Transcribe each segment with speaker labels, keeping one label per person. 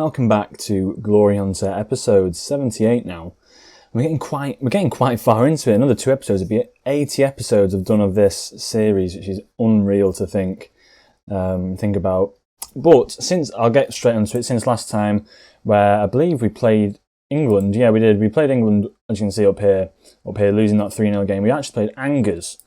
Speaker 1: welcome back to Glory Hunter episode 78 now. We're getting quite far into it. Another 2 episodes, it'd be 80 episodes I've done of this series, which is unreal to think about. But I'll get straight onto it, since last time where I believe we played England. Yeah, we did. We played England, as you can see up here, losing that 3-0 game. We actually played Angers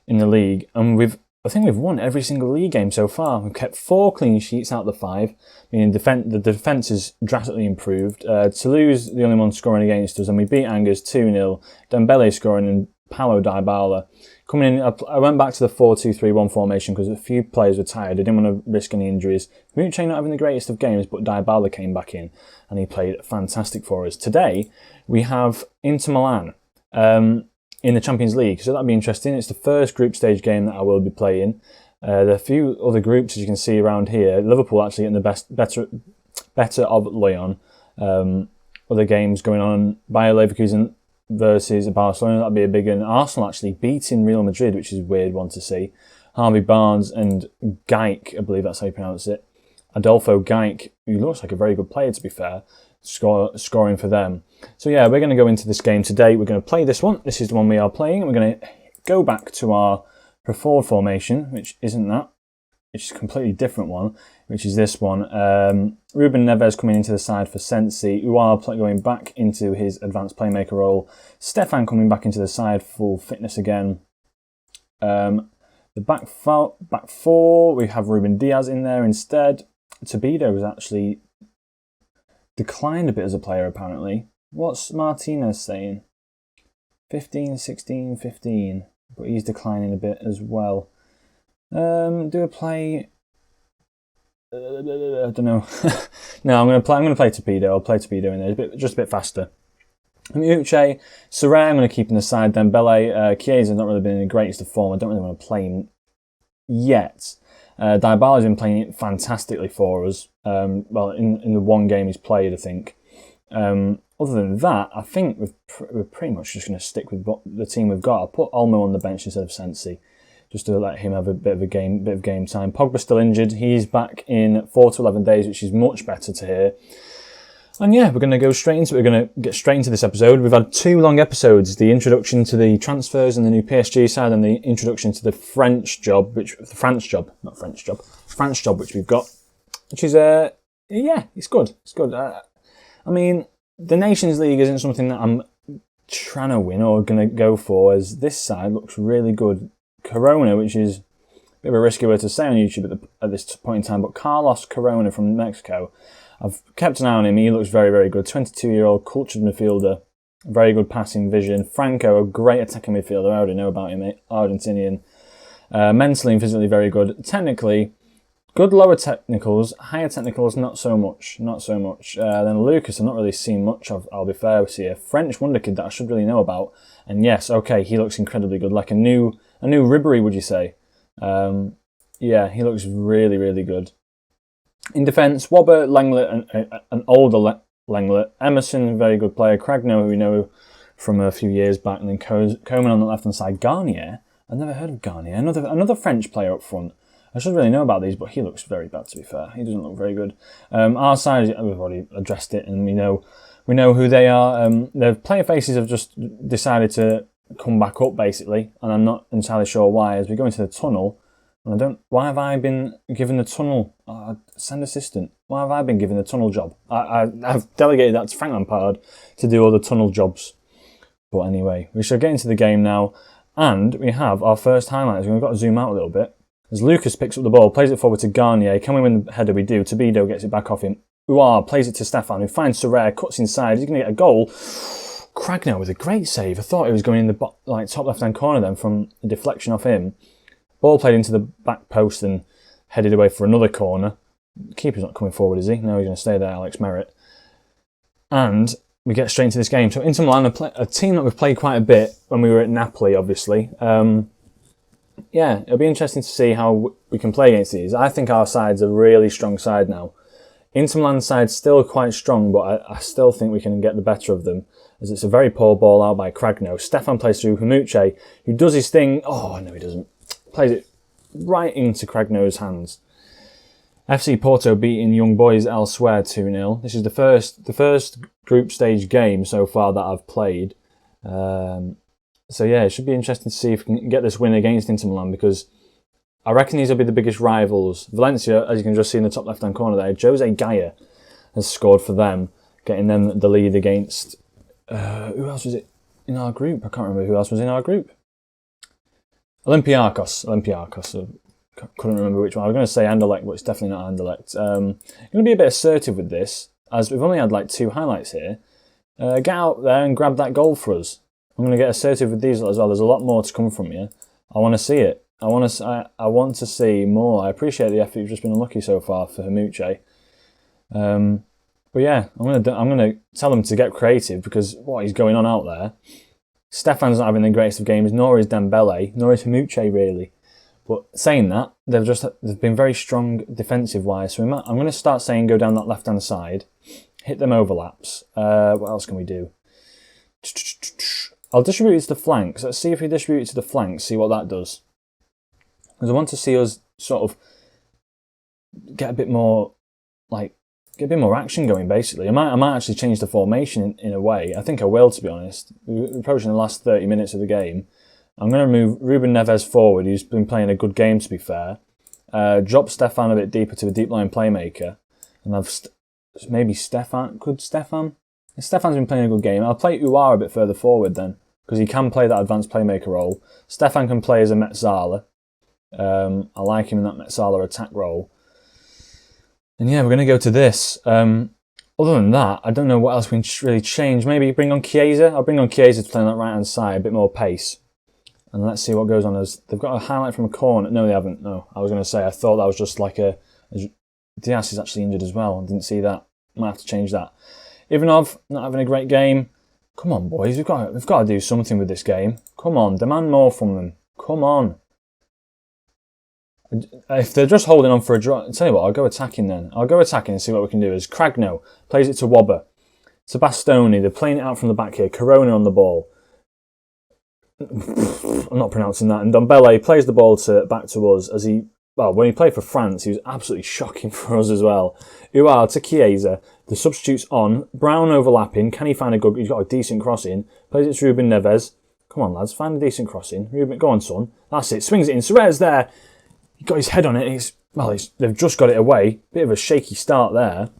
Speaker 1: in the league, and I think we've won every single league game so far. We've kept 4 clean sheets out of the 5, meaning the defence is drastically improved. Toulouse, the only one scoring against us, and we beat Angers 2-0. Dembele scoring and Paulo Dybala coming in. I went back to the 4-2-3-1 formation because a few players were tired. I didn't want to risk any injuries. Milan not having the greatest of games, but Dybala came back in and he played fantastic for us. Today we have Inter Milan in the Champions League, so that'll be interesting. It's the first group stage game that I will be playing. There are a few other groups, as you can see around here. Liverpool actually getting the better of Lyon. Other games going on. Bayer Leverkusen versus Barcelona, that'll be a big one. Arsenal actually beating Real Madrid, which is a weird one to see. Harvey Barnes and Geik, I believe that's how you pronounce it. Adolfo Geik, who looks like a very good player to be fair, scoring for them. So yeah, we're going to go into this game today. We're going to play this one. This is the one we are playing. We're going to go back to our preferred formation, which isn't that. It's a completely different one, which is this one. Ruben Neves coming into the side for Sensi. Uar going back into his advanced playmaker role. Stefan coming back into the side, full fitness again. The back 4, we have Ruben Diaz in there instead. Tobido has actually declined a bit as a player, apparently. What's Martinez saying? 15, 16, 15. But he's declining a bit as well. Do a play? I don't know. No, I'm going to play Torpedo. I'll play Torpedo in there, just a bit faster. Miucci, Sarray, I'm going to keep in the side. Dembele, Chiesa has not really been in the greatest of form. I don't really want to play him yet. Dybala's been playing fantastically for us. Well, in the one game he's played, I think. Other than that, I think we're pretty much just going to stick with what the team we've got. I'll put Olmo on the bench instead of Sensi, just to let him have a bit of game time. Pogba's still injured. He's back in 4 to 11 days, which is much better to hear. And yeah, we're going to go straight into it. We're going to get straight into this episode. We've had 2 long episodes, the introduction to the transfers and the new PSG side, and the introduction to the France job, which we've got, which is, yeah, it's good. It's good. I mean, the Nations League isn't something that I'm trying to win or going to go for, as this side looks really good. Corona, which is a bit of a risky word to say on YouTube at this point in time, but Carlos Corona from Mexico, I've kept an eye on him. He looks very, very good. 22-year-old cultured midfielder, very good passing vision. Franco, a great attacking midfielder. I already know about him, Argentinian. Mentally and physically very good. Technically, good lower technicals. Higher technicals, not so much. Then Lucas, I've not really seen much of, I'll be fair with you. French wonder kid that I should really know about. And yes, okay, he looks incredibly good. Like a new Ribery, would you say? Yeah, he looks really, really good. In defence, Wobber, Lenglet, an older Lenglet. Emerson, very good player. Cragno, who we know from a few years back. And then Coman on the left-hand side. Garnier, I've never heard of Garnier. Another French player up front. I should really know about these, but he looks very bad, to be fair. He doesn't look very good. Our side, we've already addressed it, and we know who they are. Their player faces have just decided to come back up, basically, and I'm not entirely sure why. As we go into the tunnel, and why have I been given the tunnel? Send assistant. Why have I been given the tunnel job? I've delegated that to Frank Lampard to do all the tunnel jobs. But anyway, we shall get into the game now, and we have our first highlights. We've got to zoom out a little bit. As Lucas picks up the ball, plays it forward to Garnier. Can we win the header? We do. Tobido gets it back off him. Uar plays it to Stefan, who finds Sarray, cuts inside. He's going to get a goal. Cragno with a great save. I thought it was going in the top left-hand corner then from a deflection off him. Ball played into the back post and headed away for another corner. The keeper's not coming forward, is he? No, he's going to stay there, Alex Merritt. And we get straight into this game. So Inter Milan, a team that we've played quite a bit when we were at Napoli, obviously. Yeah, it'll be interesting to see how we can play against these. I think our side's a really strong side now. Inter Milan's side's still quite strong, but I still think we can get the better of them, as it's a very poor ball out by Cragno. Stefan plays through Hamuche, who does his thing. Oh, no, he doesn't. Plays it right into Cragno's hands. FC Porto beating Young Boys elsewhere 2-0. This is the first group stage game so far that I've played. So yeah, it should be interesting to see if we can get this win against Inter Milan, because I reckon these will be the biggest rivals. Valencia, as you can just see in the top left-hand corner there, Jose Gaia has scored for them, getting them the lead against... who else was it in our group? I can't remember who else was in our group. Olympiacos. Couldn't remember which one. I was going to say Anderlecht, but it's definitely not Anderlecht. I'm going to be a bit assertive with this, as we've only had like 2 highlights here. Get out there and grab that goal for us. I'm going to get assertive with these as well. There's a lot more to come from you. I want to see it. I want to see more. I appreciate the effort. You've just been unlucky so far for Haymanager. But yeah, I'm gonna tell them to get creative, because what is going on out there? Stefan's not having the greatest of games, nor is Dembele, nor is Haymanager really. But saying that, they've been very strong defensive wise. So I'm going to start saying go down that left hand side, hit them overlaps. What else can we do? I'll distribute it to the flanks. Let's see if we distribute it to the flanks, see what that does. Because I want to see us sort of get a bit more action going, basically. I might actually change the formation in a way. I think I will, to be honest. We're approaching the last 30 minutes of the game. I'm going to move Ruben Neves forward, who's been playing a good game, to be fair. Drop Stefan a bit deeper to a deep line playmaker. And I've maybe Stefan. Could Stefan? Stefan's been playing a good game. I'll play Uar a bit further forward then, because he can play that advanced playmaker role. Stefan can play as a Metzala. I like him in that Metzala attack role. And yeah, we're going to go to this. Other than that, I don't know what else we can really change. Maybe bring on Chiesa. I'll bring on Chiesa to play on that right-hand side, a bit more pace. And let's see what goes on. They've got a highlight from a corner. No, they haven't. No, I was going to say, I thought that was just like Diaz is actually injured as well. I didn't see that. Might have to change that. Ivanov, not having a great game. Come on, boys. We've got to do something with this game. Come on, demand more from them. Come on. If they're just holding on for a draw, I'll tell you what, I'll go attacking then. I'll go attacking and see what we can do. As Cragno plays it to Wobber. To Bastoni, they're playing it out from the back here. Corona on the ball. I'm not pronouncing that. And Dembele plays the ball back to us as when he played for France, he was absolutely shocking for us as well. Uar to Chiesa. The substitutes on. Brown overlapping. Can he find he's got a decent crossing. Plays it to Ruben Neves. Come on, lads, find a decent crossing. Ruben, go on, son. That's it. Swings it in. Serre's there. He got his head on it. They've just got it away. Bit of a shaky start there.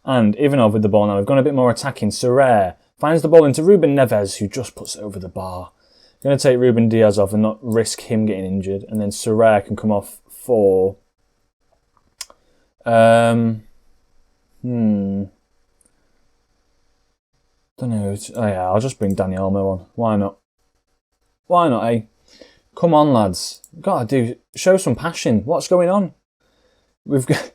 Speaker 1: And Ivanov with the ball now. We've gone a bit more attacking. Serre finds the ball into Ruben Neves, who just puts it over the bar. Going to take Ruben Diaz off and not risk him getting injured. And then Serre can come off for... Don't know. Oh yeah, I'll just bring Dani Olmo on. Why not? Why not, eh? Come on, lads. Show some passion. What's going on? We've got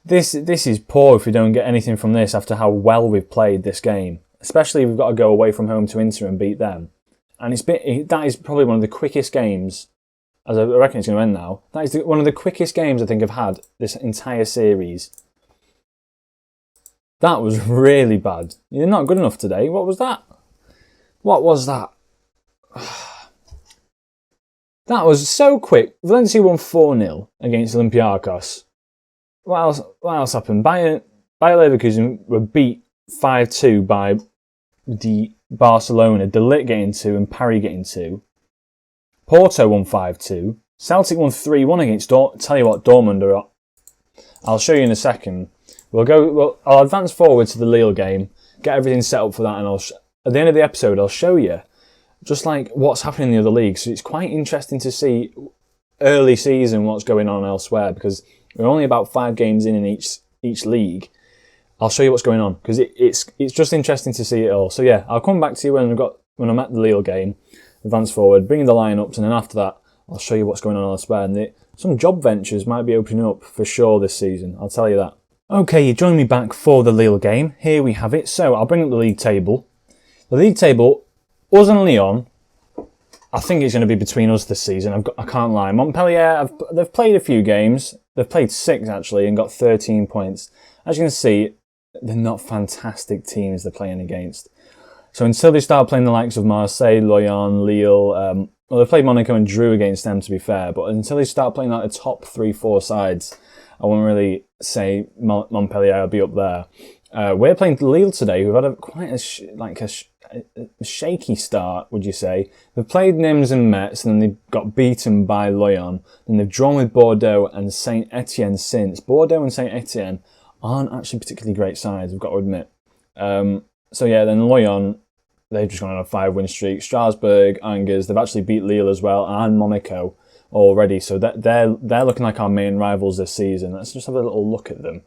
Speaker 1: this is poor if we don't get anything from this after how well we've played this game. Especially if we've got to go away from home to Inter and beat them. And that is probably one of the quickest games, as I reckon it's going to end now. That is one of the quickest games I think I've had this entire series. That was really bad. You're not good enough today. What was that? What was that? That was so quick. Valencia won 4-0 against Olympiacos. What else happened? Bayer Leverkusen were beat 5-2 by the Barcelona. De Ligt getting 2 and Parry getting 2. Porto won 5-2. Celtic won 3-1 against tell you what, Dortmund. I'll show you in a second. I'll advance forward to the Lille game, get everything set up for that, and at the end of the episode I'll show you just like what's happening in the other leagues. So it's quite interesting to see early season what's going on elsewhere, because we're only about 5 games in each league. I'll show you what's going on, because it's just interesting to see it all. So yeah, I'll come back to you when I'm at the Lille game, advance forward, bring the lineups, and then after that I'll show you what's going on elsewhere. And some job ventures might be opening up for sure this season. I'll tell you that. Okay, you join me back for the Lille game. Here we have it. So I'll bring up the league table. The league table, us and Lyon, I think it's going to be between us this season. I can't lie. Montpellier, they've played a few games. They've played 6 actually and got 13 points. As you can see, they're not fantastic teams they're playing against. So until they start playing the likes of Marseille, Lyon, Lille, they played Monaco and drew against them, to be fair. But until they start playing like the top 3-4 sides, I wouldn't really say Montpellier will be up there. We're playing Lille today, who've had quite a shaky start, would you say? They've played Nimes and Metz, and then they got beaten by Lyon. Then they've drawn with Bordeaux and Saint Etienne since. Bordeaux and Saint Etienne aren't actually particularly great sides, I've got to admit. So yeah, then Lyon, they've just gone on a 5-win streak. Strasbourg, Angers, they've actually beat Lille as well, and Monaco already. So they're looking like our main rivals this season. Let's just have a little look at them.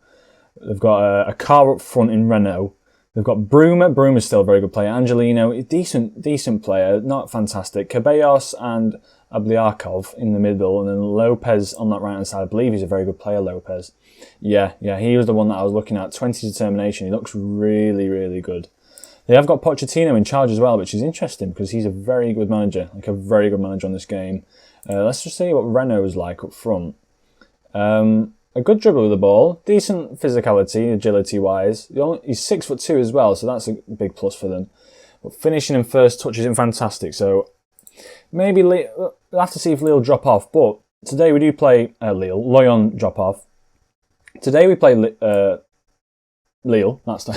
Speaker 1: They've got a car up front in Renault. They've got Bruma. Bruma's still a very good player. Angelino, decent player, not fantastic. Cabellos and Abliakov in the middle, and then Lopez on that right-hand side. I believe he's a very good player, Lopez. Yeah, he was the one that I was looking at. 20 determination. He looks really, really good. They have got Pochettino in charge as well, which is interesting because he's a very good manager, a very good manager on this game. Let's just see what Renault is like up front. A good dribble with the ball, decent physicality, agility-wise. He's 6'2" as well, so that's a big plus for them. But finishing and first touch isn't fantastic, so maybe we'll have to see if Lille drop off. But today we do play Lyon drop off. Today we play Lille. That's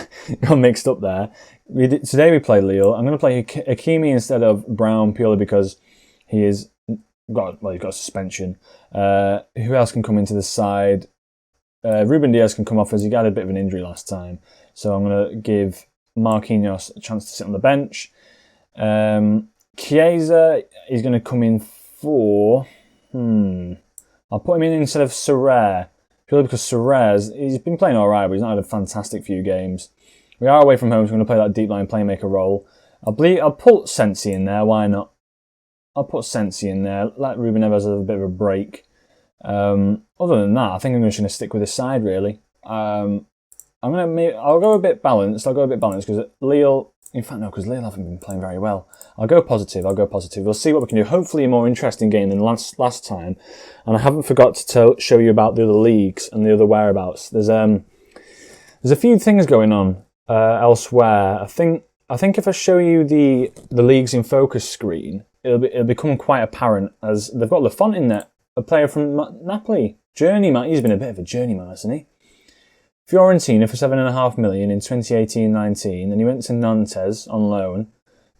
Speaker 1: got mixed up there. Today we play Lille. I'm going to play Hakimi instead of Brown purely because he's got a suspension. Who else can come into the side? Ruben Diaz can come off as he got a bit of an injury last time. So I'm going to give Marquinhos a chance to sit on the bench. Chiesa is going to come in for... I'll put him in instead of Serre. Purely because Serre's, he's been playing alright, but he's not had a fantastic few games. We are away from home, so we're going to play that deep line playmaker role. I'll put Sensi in there, why not? I'll put Sensi in there, let Ruben Neves have a bit of a break. Other than that, I think I'm just going to stick with this side, really. I'll go a bit balanced. Because Lille... In fact, no, because Lille haven't been playing very well. I'll go positive. We'll see what we can do. Hopefully a more interesting game than last time. And I haven't forgot to show you about the other leagues and the other whereabouts. There's a few things going on elsewhere. I think if I show you the leagues in focus screen, it'll become quite apparent as they've got Lafont in there, a player from Napoli. Journeyman. He's been a bit of a journeyman, hasn't he? Fiorentina for $7.5 million in 2018-19. Then he went to Nantes on loan.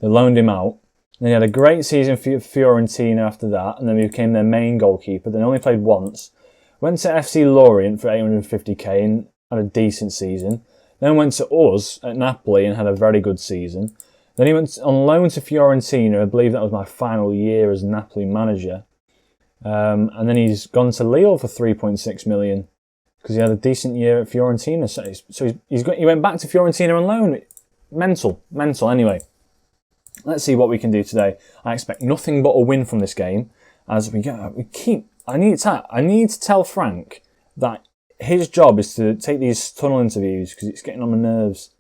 Speaker 1: They loaned him out. Then he had a great season for Fiorentina after that, and then he became their main goalkeeper. Then only played once. Went to FC Lorient for $850k and had a decent season. Then went to us at Napoli and had a very good season. Then he went on loan to Fiorentina. I believe that was my final year as Napoli manager. And then he's gone to Lille for $3.6 million. Because he had a decent year at Fiorentina. So he went back to Fiorentina on loan. Mental anyway. Let's see what we can do today. I expect nothing but a win from this game. As I need to tell Frank that his job is to take these tunnel interviews because it's getting on my nerves.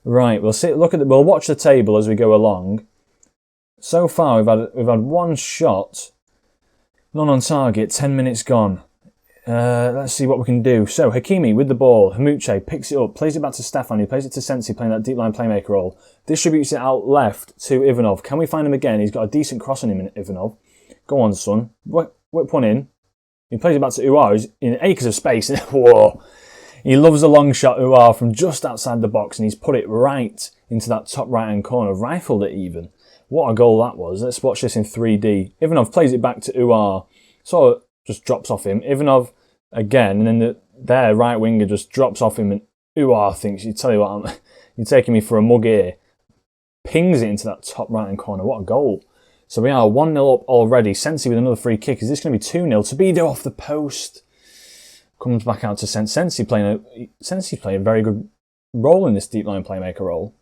Speaker 1: Right, we'll watch the table as we go along. So far we've had one shot, none on target, 10 minutes gone. Let's see what we can do. So, Hakimi with the ball. Hamuche picks it up, plays it back to Stefan, who plays it to Sensi, playing that deep line playmaker role. Distributes it out left to Ivanov. Can we find him again? He's got a decent cross on him, Ivanov. Go on, son. Whip one in. He plays it back to Uar, who's in acres of space. Whoa. He loves a long shot, Uar, from just outside the box, and he's put it right into that top right-hand corner. Rifled it even. What a goal that was. Let's watch this in 3D. Ivanov plays it back to Uar. So just drops off him. Ivanov again, and then their right winger just drops off him, and Uar thinks, you tell you what, you're taking me for a mug here. Pings it into that top right-hand corner. What a goal. So we are 1-0 up already. Sensi with another free kick. Is this going to be 2-0? Tobido off the post. Comes back out to Sensi playing a very good role in this deep line playmaker role.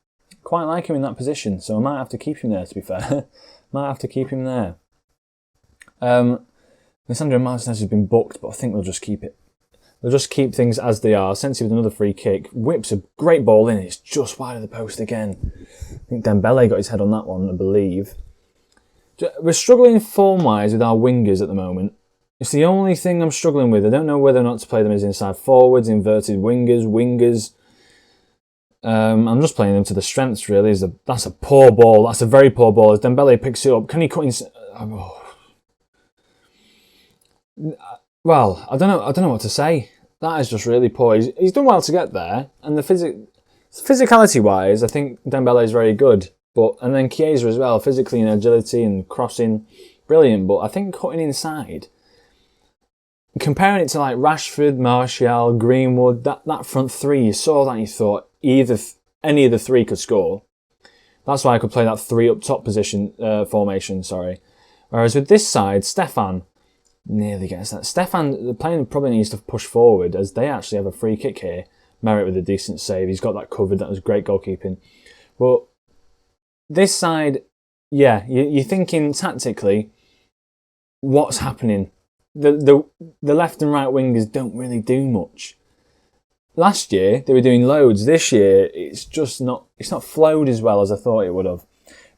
Speaker 1: Quite like him in that position, so I might have to keep him there, to be fair. Might have to keep him there. Alessandro Martinez has been booked, but I think they'll just keep it. They'll just keep things as they are. Sensi with another free kick. Whips a great ball in. It's just wide of the post again. I think Dembele got his head on that one, I believe. We're struggling form-wise with our wingers at the moment. It's the only thing I'm struggling with. I don't know whether or not to play them as inside forwards, inverted wingers. I'm just playing them to the strengths, really. That's a poor ball. That's a very poor ball. As Dembele picks it up, can he cut in... Well, I don't know what to say. That is just really poor. He's done well to get there, and physicality wise, I think Dembele is very good. And then Chiesa as well, physically and agility and crossing, brilliant. But I think cutting inside, comparing it to like Rashford, Martial, Greenwood, that front three, you saw that and you thought any of the three could score. That's why I could play that three up top position formation. Sorry. Whereas with this side, Stefan nearly gets that. Stefan, the player probably needs to push forward as they actually have a free kick here. Merritt with a decent save. He's got that covered. That was great goalkeeping. But this side, yeah, you're thinking tactically, what's happening? The left and right wingers don't really do much. Last year they were doing loads. This year it's not flowed as well as I thought it would have.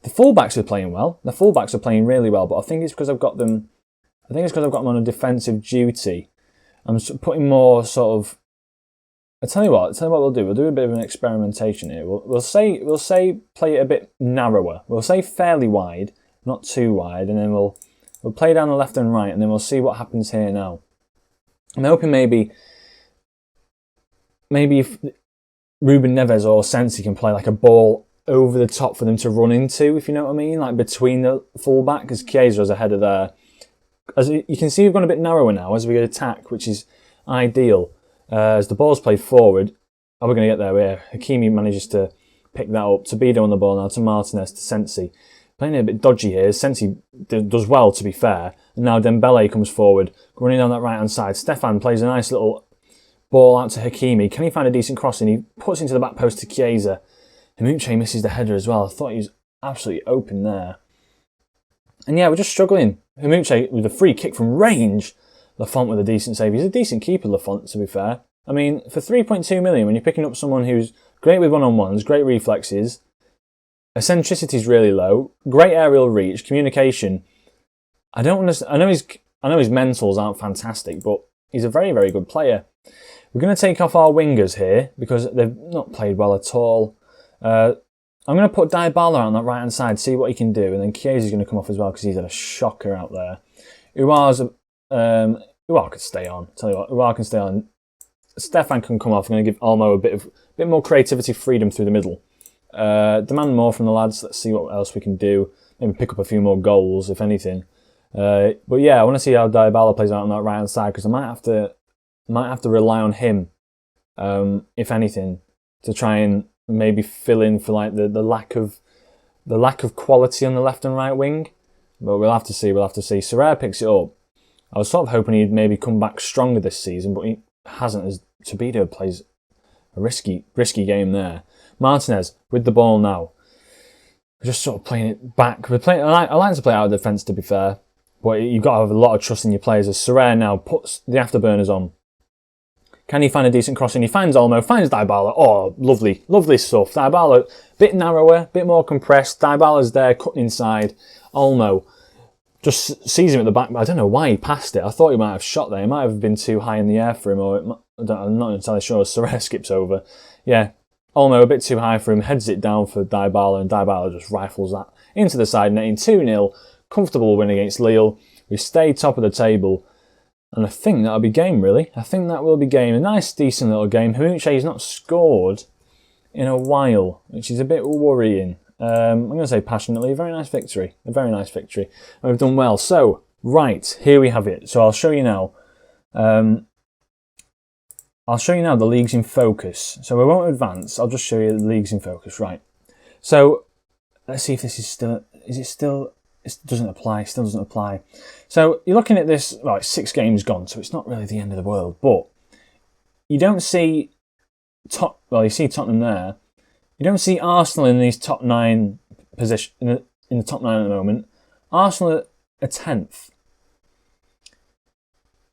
Speaker 1: The fullbacks are playing well. The fullbacks are playing really well, but I think it's because I've got them. I think it's because I've got them on a defensive duty. I'm putting more sort of. I tell you what we'll do. We'll do a bit of an experimentation here. We'll say play it a bit narrower. We'll say fairly wide, not too wide, and then we'll play down the left and right, and then we'll see what happens here now. I'm hoping maybe if Ruben Neves or Sensi can play like a ball over the top for them to run into, if you know what I mean, like between the fullback, because Chiesa's ahead of there. As you can see, we've gone a bit narrower now as we attack, which is ideal. As the ball's played forward, are we going to get there? Where Hakimi manages to pick that up. Tabido on the ball now to Martinez, to Sensi. Playing it a bit dodgy here. Sensi does well, to be fair. And now Dembele comes forward, running down that right-hand side. Stefan plays a nice little ball out to Hakimi. Can he find a decent crossing? He puts into the back post to Chiesa. Haymanager misses the header as well. I thought he was absolutely open there. And yeah, we're just struggling. Haymanager with a free kick from range. Lafont with a decent save. He's a decent keeper, Lafont, to be fair. I mean, for 3.2 million, when you're picking up someone who's great with one-on-ones, great reflexes, eccentricity is really low, great aerial reach, communication. I know his mentals aren't fantastic, but he's a very, very good player. We're going to take off our wingers here because they've not played well at all. I'm going to put Dybala on that right-hand side, see what he can do, and then Chiesa's going to come off as well because he's had a shocker out there. Uar could stay on. Tell you what, Uar can stay on. Stefan can come off. I'm going to give Olmo a bit more creativity, freedom through the middle. Demand more from the lads. Let's see what else we can do. Maybe pick up a few more goals, if anything. But yeah, I want to see how Dybala plays out on that right hand side because I might have to rely on him, if anything, to try and maybe fill in for like the lack of quality on the left and right wing. But we'll have to see. Sorare picks it up. I was sort of hoping he'd maybe come back stronger this season, but he hasn't, as Tabido plays a risky game there. Martinez with the ball now. We're just sort of playing it back. I like to play out of defence, to be fair, but you've got to have a lot of trust in your players. As Sorare now puts the afterburners on. Can he find a decent crossing? He finds Olmo, finds Dybala. Oh, lovely, lovely stuff. Dybala, a bit narrower, a bit more compressed. Dybala's there, cutting inside. Olmo just sees him at the back, but I don't know why he passed it. I thought he might have shot there. It might have been too high in the air for him, I'm not entirely sure. Sorare skips over. Yeah, Olmo a bit too high for him, heads it down for Dybala, and Dybala just rifles that into the side netting. 2-0, comfortable win against Lille. We stay top of the table, and I think that'll be game, really. I think that will be game. A nice, decent little game. Haymanager's not scored in a while, which is a bit worrying. I'm going to say passionately, a very nice victory. And we've done well. So, right, here we have it. So I'll show you now. The leagues in focus. So we won't advance. I'll just show you the leagues in focus. Right. So let's see if this is still. Is it still? It doesn't apply. Still doesn't apply. So you're looking at this. Well, it's 6 games gone, so it's not really the end of the world. But you don't see. You see Tottenham there. You don't see Arsenal in these top 9 position in the top 9 at the moment. Arsenal are 10th.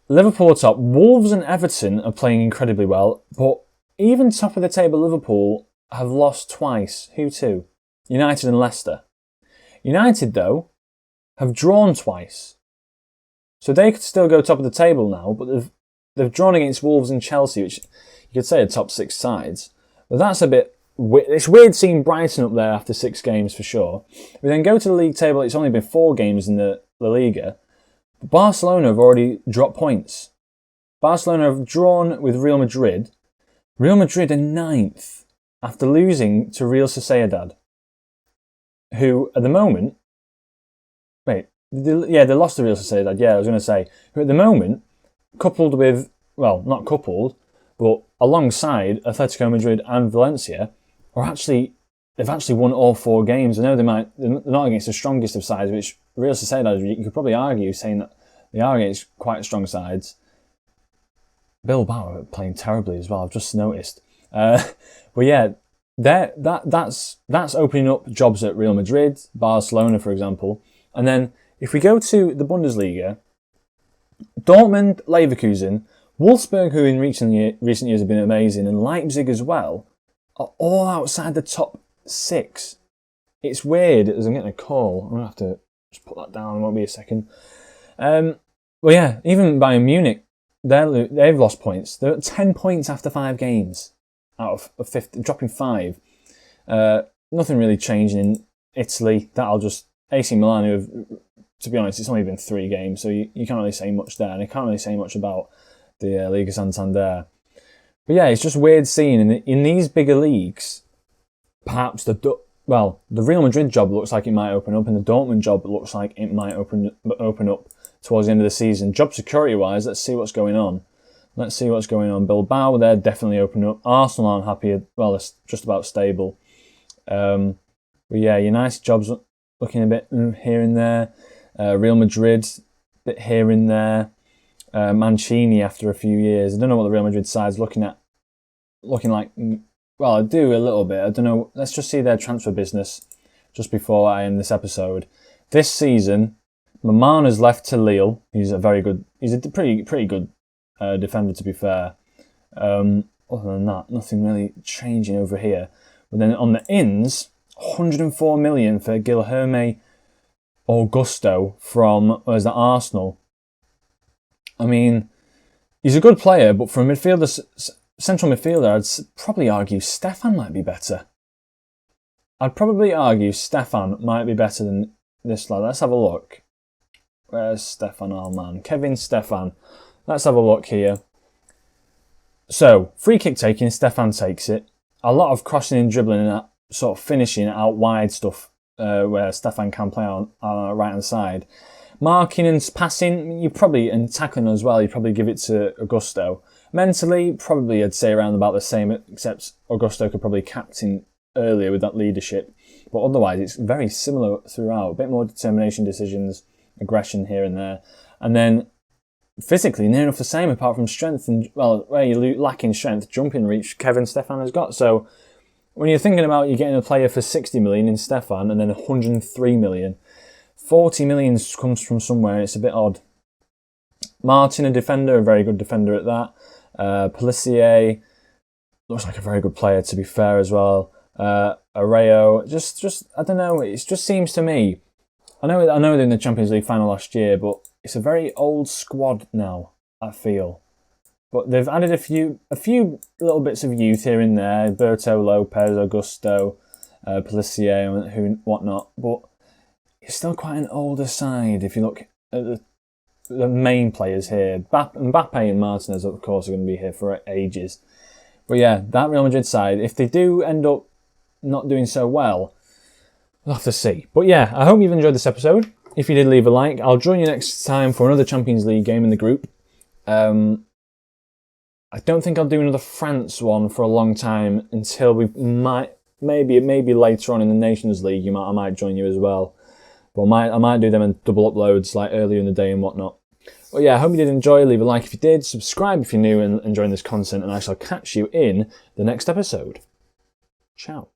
Speaker 1: Liverpool are top. Wolves and Everton are playing incredibly well, but even top of the table Liverpool have lost twice. Who to? United and Leicester. United, though, have drawn twice. So they could still go top of the table now, but they've drawn against Wolves and Chelsea, which you could say are top 6 sides. But that's a bit... It's weird seeing Brighton up there after 6 games for sure. We then go to the league table. It's only been 4 games in the La Liga. Barcelona have already dropped points. Barcelona have drawn with Real Madrid. Real Madrid are 9th after losing to Real Sociedad, who at the moment... Wait, they lost to Real Sociedad, yeah, I was going to say. Who at the moment, coupled with... Well, not coupled, but alongside Atletico Madrid and Valencia, they've actually won all 4 games. I know they're not against the strongest of sides, which Real Sociedad, you could probably argue, saying that they are against quite strong sides. Bilbao are playing terribly as well, I've just noticed. But yeah, that's opening up jobs at Real Madrid, Barcelona, for example. And then if we go to the Bundesliga, Dortmund, Leverkusen, Wolfsburg, who in recent years have been amazing, and Leipzig as well, are all outside the top 6. It's weird as I'm getting a call. I'm going to have to just put that down. It won't be a second. Well, yeah, even Bayern Munich, they've lost points. They're at 10 points after 5 games out of 50, dropping 5. Nothing really changing in Italy. AC Milan, who have, to be honest, it's only been 3 games, so you can't really say much there, and I can't really say much about the Liga Santander. But yeah, it's just weird seeing in these bigger leagues, perhaps the Real Madrid job looks like it might open up, and the Dortmund job looks like it might open up towards the end of the season. Job security-wise, let's see what's going on. Bilbao, they're definitely opening up. Arsenal aren't happy. Well, it's just about stable. But yeah, United jobs looking a bit here and there. Real Madrid, bit here and there. Mancini after a few years. I don't know what the Real Madrid side's looking like. Well, I do a little bit. I don't know. Let's just see their transfer business just before I end this episode. This season, Mamana's left to Lille. He's a pretty good defender, to be fair. Other than that, nothing really changing over here. But then on the ins, 104 million for Guilherme Augusto from Arsenal. I mean, he's a good player, but for a central midfielder, I'd probably argue Stefan might be better. Than this lad. Let's have a look. Where's Stefan, our man? Kevin Stefan. Let's have a look here. So, free kick taking, Stefan takes it. A lot of crossing and dribbling and sort of finishing out wide stuff where Stefan can play on our right-hand side. Marking and passing, and tackling as well, you'd probably give it to Augusto. Mentally, probably I'd say around about the same, except Augusto could probably captain earlier with that leadership. But otherwise, it's very similar throughout. A bit more determination, decisions, aggression here and there. And then physically, near enough the same, apart from strength. And where you're lacking strength, jumping reach, Kevin Stefan has got. So when you're thinking about you getting a player for 60 million in Stefan and then 103 million, 40 million comes from somewhere. It's a bit odd. Martin, a defender, a very good defender at that. Pellissier looks like a very good player, to be fair, as well. Arreo, just I don't know. It just seems to me. I know they're in the Champions League final last year, but it's a very old squad now, I feel. But they've added a few little bits of youth here and there. Berto Lopez, Augusto, Pellissier, and whatnot. But it's still quite an older side if you look at the main players here. Mbappe and Martinez, of course, are going to be here for ages. But yeah, that Real Madrid side, if they do end up not doing so well, we'll have to see. But yeah, I hope you've enjoyed this episode. If you did, leave a like. I'll join you next time for another Champions League game in the group. I don't think I'll do another France one for a long time until we maybe later on in the Nations League. I might join you as well. But I might do them in double uploads like earlier in the day and whatnot. But yeah, I hope you did enjoy. Leave a like if you did. Subscribe if you're new and enjoying this content. And I shall catch you in the next episode. Ciao.